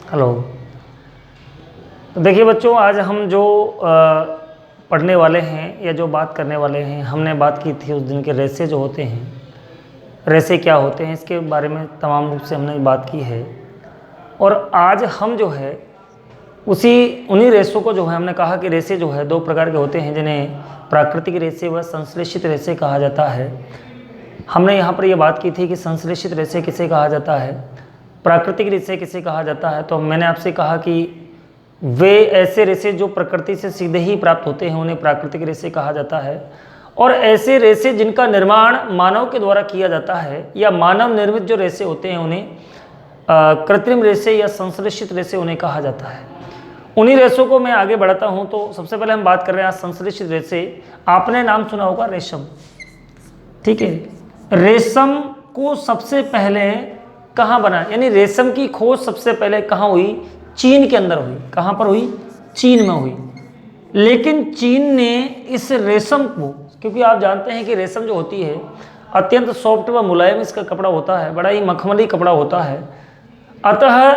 Hello. तो देखिए बच्चों, आज हम जो पढ़ने वाले हैं या जो बात करने वाले हैं, हमने बात की थी उस दिन के रेसे जो होते हैं, रेसे क्या होते हैं, इसके बारे में तमाम रूप से हमने बात की है। और आज हम जो है उन्हीं रेसों को जो है हमने कहा कि रेसे जो है दो प्रकार के होते हैं, जिन्हें प्राकृतिक रेसे व संश्लेषित रेसे कहा जाता है। हमने यहाँ पर यह बात की थी कि संश्लेषित रेसे किसे कहा जाता है, प्राकृतिक रेसे किसे कहा जाता है। तो मैंने आपसे कहा कि वे ऐसे रेसे जो प्रकृति से सीधे ही प्राप्त होते हैं उन्हें प्राकृतिक रेसे कहा जाता है, और ऐसे रेसे जिनका निर्माण मानव के द्वारा किया जाता है या मानव निर्मित जो रेसे होते हैं उन्हें कृत्रिम रेसे या संश्लेषित रेसे उन्हें कहा जाता है। उन्हीं रेसों को मैं आगे बढ़ाता हूं। तो सबसे पहले हम बात कर रहे हैं संश्लेषित रेसे। आपने नाम सुना होगा रेशम, ठीक है। रेशम को सबसे पहले कहाँ बना, यानी रेशम की खोज सबसे पहले कहाँ हुई? चीन के अंदर हुई। कहाँ पर हुई? चीन में हुई। लेकिन चीन ने इस रेशम को, क्योंकि आप जानते हैं कि रेशम जो होती है अत्यंत सॉफ्ट व मुलायम इसका कपड़ा होता है, बड़ा ही मखमली कपड़ा होता है, अतः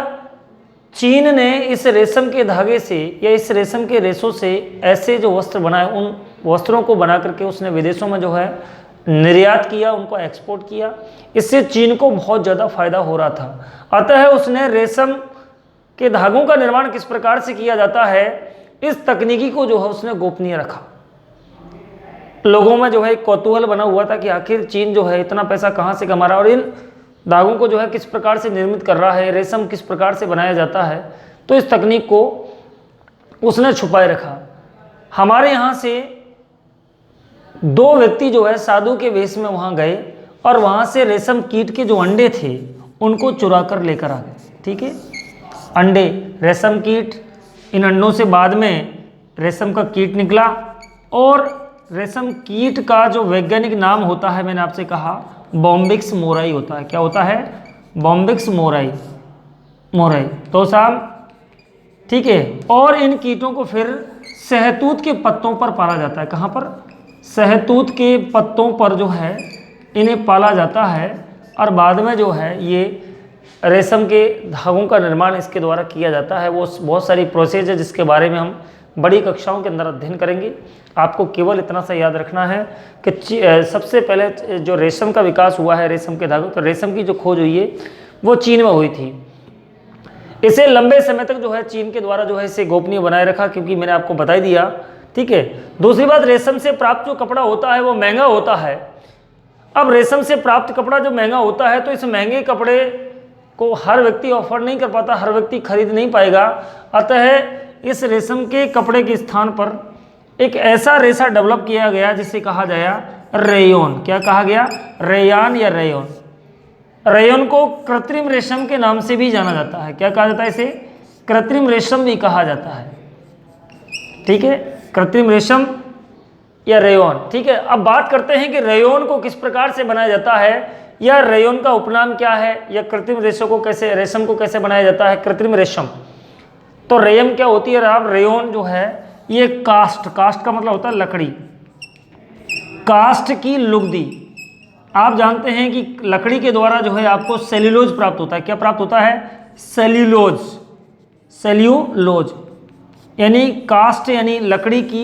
चीन ने इस रेशम के धागे से या इस रेशम के रेशों से ऐसे जो वस्त्र बनाए, उन वस्त्रों को बना करके उसने विदेशों में जो है निर्यात किया, उनको एक्सपोर्ट किया। इससे चीन को बहुत ज़्यादा फायदा हो रहा था। अतः उसने रेशम के धागों का निर्माण किस प्रकार से किया जाता है, इस तकनीकी को जो है उसने गोपनीय रखा। लोगों में जो है एक कौतूहल बना हुआ था कि आखिर चीन जो है इतना पैसा कहाँ से कमा रहा है और इन धागों को जो है किस प्रकार से निर्मित कर रहा है, रेशम किस प्रकार से बनाया जाता है। तो इस तकनीक को उसने छुपाए रखा। हमारे यहाँ से दो व्यक्ति जो है साधु के वेश में वहाँ गए और वहाँ से रेशम कीट के जो अंडे थे उनको चुरा कर लेकर आ गए, ठीक है। अंडे, रेशम कीट, इन अंडों से बाद में रेशम का कीट निकला, और रेशम कीट का जो वैज्ञानिक नाम होता है मैंने आपसे कहा बॉम्बिक्स मोराई होता है। क्या होता है? Bombyx mori, mori. तो साहब ठीक है। और इन कीटों को फिर सहतूत के पत्तों पर पाला जाता है। कहाँ पर? सहतूत के पत्तों पर जो है इन्हें पाला जाता है, और बाद में जो है ये रेशम के धागों का निर्माण इसके द्वारा किया जाता है। वो बहुत सारी प्रोसेस है जिसके बारे में हम बड़ी कक्षाओं के अंदर अध्ययन करेंगे। आपको केवल इतना सा याद रखना है कि सबसे पहले जो रेशम का विकास हुआ है, रेशम के धागों, तो रेशम की जो खोज हुई है वो चीन में हुई थी। इसे लंबे समय तक जो है चीन के द्वारा जो है इसे गोपनीय बनाए रखा, क्योंकि मैंने आपको बता ही दिया, ठीक है। दूसरी बात, रेशम से प्राप्त जो कपड़ा होता है वो महंगा होता है। अब रेशम से प्राप्त कपड़ा जो महंगा होता है, तो इस महंगे कपड़े को हर व्यक्ति ऑफर नहीं कर पाता, हर व्यक्ति खरीद नहीं पाएगा। अतः इस रेशम के कपड़े के स्थान पर एक ऐसा रेशा डेवलप किया गया जिसे कहा गया रेयॉन। क्या कहा गया? रेयान या रेयॉन। रेयॉन को कृत्रिम रेशम के नाम से भी जाना जाता है। क्या कहा जाता है? इसे कृत्रिम रेशम भी कहा जाता है, ठीक है। कृत्रिम रेशम या रेयॉन, ठीक है। अब बात करते हैं कि रेयॉन को किस प्रकार से बनाया जाता है, या रेयॉन का उपनाम क्या है, या कृत्रिम रेशम को कैसे बनाया जाता है? कृत्रिम रेशम। तो रेयम क्या होती है? रेयॉन जो है ये कास्ट का मतलब होता है लकड़ी, कास्ट की लुगदी। आप जानते हैं कि लकड़ी के द्वारा जो है आपको सेल्यूलोज प्राप्त होता है। क्या प्राप्त होता है? सेल्यूलोज यानी कास्ट यानी लकड़ी की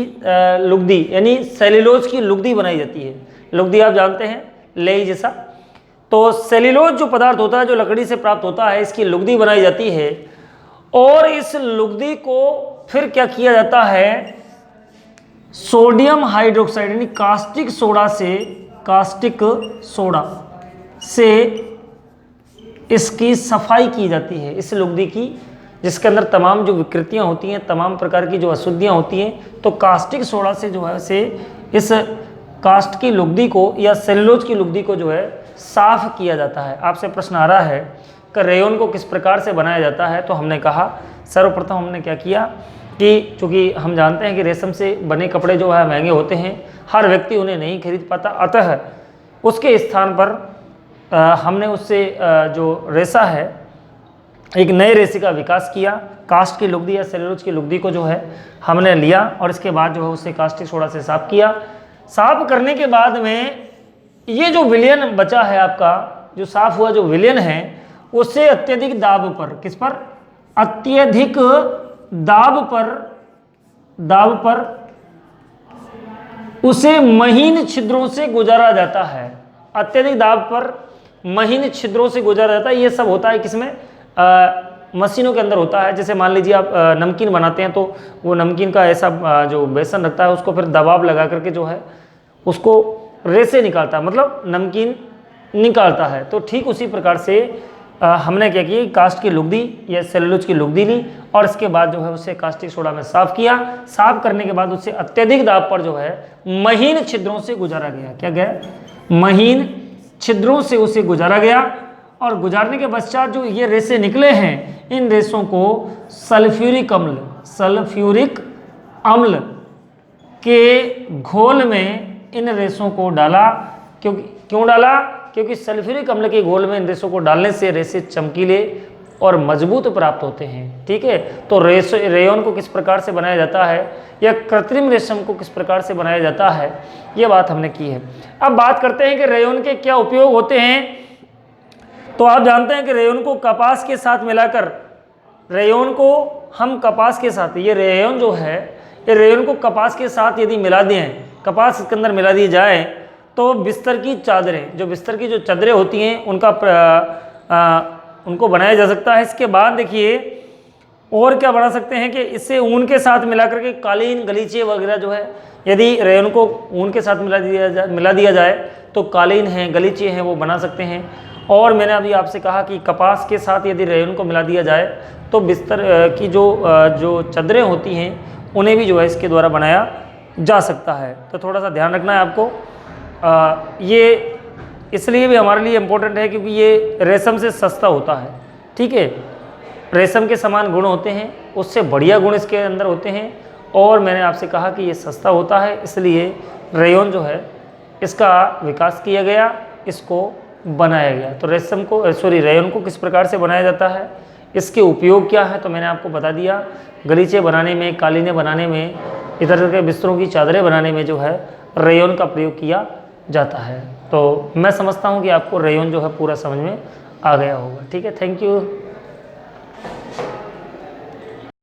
लुगदी, यानी सेल्यूलोज की लुगदी बनाई जाती है। लुगदी आप जानते हैं, लेई जैसा। तो सेल्यूलोज जो पदार्थ होता है जो लकड़ी से प्राप्त होता है, इसकी लुगदी बनाई जाती है, और इस लुगदी को फिर क्या किया जाता है? सोडियम हाइड्रोक्साइड यानी कास्टिक सोडा से इसकी सफाई की जाती है, इस लुगदी की, जिसके अंदर तमाम जो विकृतियां होती हैं, तमाम प्रकार की जो अशुद्धियां होती हैं, तो कास्टिक सोडा से जो है से इस कास्ट की लुगदी को या सेल्यूलोज की लुगदी को जो है साफ किया जाता है। आपसे प्रश्न आ रहा है कि रेयॉन को किस प्रकार से बनाया जाता है। तो हमने कहा सर्वप्रथम हमने क्या किया कि चूँकि हम जानते हैं कि रेशम से बने कपड़े जो है महंगे होते हैं, हर व्यक्ति उन्हें नहीं खरीद पाता, अतः उसके स्थान पर हमने उससे जो रेशा है एक नए रेशे का विकास किया। कास्ट की लुगदी या सेल्यूलोज की लुगदी को जो है हमने लिया, और इसके बाद जो है उसे कास्टिक सोडा से साफ किया। साफ करने के बाद में ये जो विलयन बचा है आपका, जो साफ हुआ जो विलयन है, उससे अत्यधिक दाब पर, किस पर? अत्यधिक दाब पर उसे महीन छिद्रों से गुजारा जाता है। अत्यधिक दाब पर महीन छिद्रों से गुजारा जाता है। ये सब होता है किसमें? मशीनों के अंदर होता है। जैसे मान लीजिए आप नमकीन बनाते हैं, तो वो नमकीन का ऐसा जो बेसन रखता है उसको फिर दबाव लगा करके जो है उसको रेसे निकालता है, मतलब नमकीन निकालता है। तो ठीक उसी प्रकार से हमने क्या किया, कास्ट की लुगदी या सेलुलोज की लुगदी ली और इसके बाद जो है उसे कास्टिक सोडा में साफ किया। साफ करने के बाद उसे अत्यधिक दाब पर जो है महीन छिद्रों से गुजारा गया। क्या गया? महीन छिद्रों से उसे गुजारा गया और गुजारने के पश्चात जो ये रेसे निकले हैं, इन रेसों को सल्फ्यूरिक अम्ल के घोल में इन रेसों को डाला। क्यों डाला? क्योंकि सल्फ्यूरिक अम्ल के घोल में इन रेसों को डालने से रेसे चमकीले और मजबूत प्राप्त होते हैं। ठीक है, तो रेयन को किस प्रकार से बनाया जाता है या कृत्रिम रेशम को किस प्रकार से बनाया जाता है, ये बात हमने की है। अब बात करते हैं कि रेयन के क्या उपयोग होते हैं। तो आप जानते हैं कि रेयन को कपास के साथ मिलाकर, रेयन को हम कपास के साथ, ये रेयन जो है, ये रेयन को कपास के साथ यदि मिला दें, कपास इसके अंदर मिला दी जाए, तो बिस्तर की चादरें, जो बिस्तर की जो चादरें होती हैं उनको बनाया जा सकता है। इसके बाद देखिए और क्या बना सकते हैं कि इससे ऊन के साथ मिला करके कालीन, गलीचे वगैरह जो है, यदि रेयन को ऊन के साथ मिला दिया जाए तो कालीन हैं, गलीचे हैं, वो बना सकते हैं। और मैंने अभी आपसे कहा कि कपास के साथ यदि रेयन को मिला दिया जाए तो बिस्तर की जो चादरें होती हैं उन्हें भी जो है इसके द्वारा बनाया जा सकता है। तो थोड़ा सा ध्यान रखना है आपको। ये इसलिए भी हमारे लिए इम्पोर्टेंट है क्योंकि ये रेशम से सस्ता होता है। ठीक है, रेशम के समान गुण होते हैं, उससे बढ़िया गुण इसके अंदर होते हैं। और मैंने आपसे कहा कि ये सस्ता होता है, इसलिए रेयन जो है इसका विकास किया गया, इसको बनाया गया। तो रेयन को किस प्रकार से बनाया जाता है, इसके उपयोग क्या है, तो मैंने आपको बता दिया। गलीचे बनाने में, कालीनें बनाने में, इधर के बिस्तरों की चादरें बनाने में जो है रेयन का प्रयोग किया जाता है। तो मैं समझता हूँ कि आपको रेयन जो है पूरा समझ में आ गया होगा। ठीक है, थैंक यू।